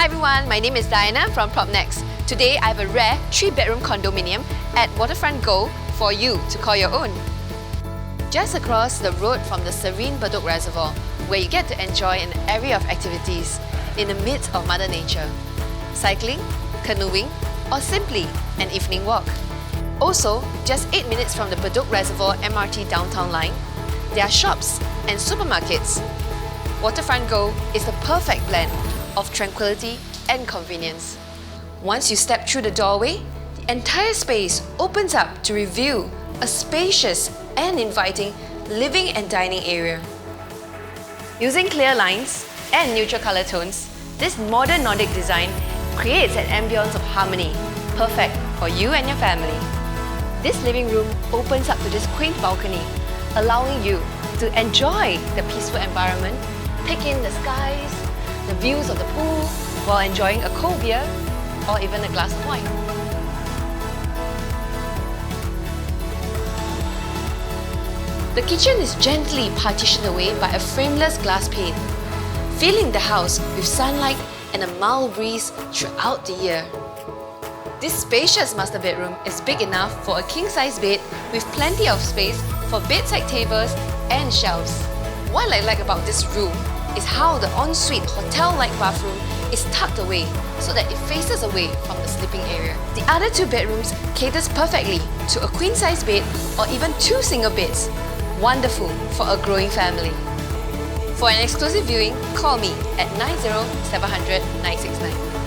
Hi everyone, my name is Diana from PropNext. Today I have a rare 3-bedroom condominium at Waterfront Gold for you to call your own. Just across the road from the serene Bedok Reservoir, where you get to enjoy an array of activities in the midst of Mother Nature. Cycling, canoeing, or simply an evening walk. Also, just 8 minutes from the Bedok Reservoir MRT downtown line, there are shops and supermarkets. Waterfront Gold is the perfect blend of tranquility and convenience. Once you step through the doorway, the entire space opens up to reveal a spacious and inviting living and dining area. Using clear lines and neutral color tones, this modern Nordic design creates an ambience of harmony, perfect for you and your family. This living room opens up to this quaint balcony, allowing you to enjoy the peaceful environment, take in the skies, the views of the pool, while enjoying a cold beer or even a glass of wine. The kitchen is gently partitioned away by a frameless glass pane, filling the house with sunlight and a mild breeze throughout the year. This spacious master bedroom is big enough for a king-size bed with plenty of space for bedside tables and shelves. What I like about this room is how the ensuite hotel-like bathroom is tucked away so that it faces away from the sleeping area. The other 2 bedrooms caters perfectly to a queen-size bed or even 2 single beds. Wonderful for a growing family. For an exclusive viewing, call me at 90 700 969.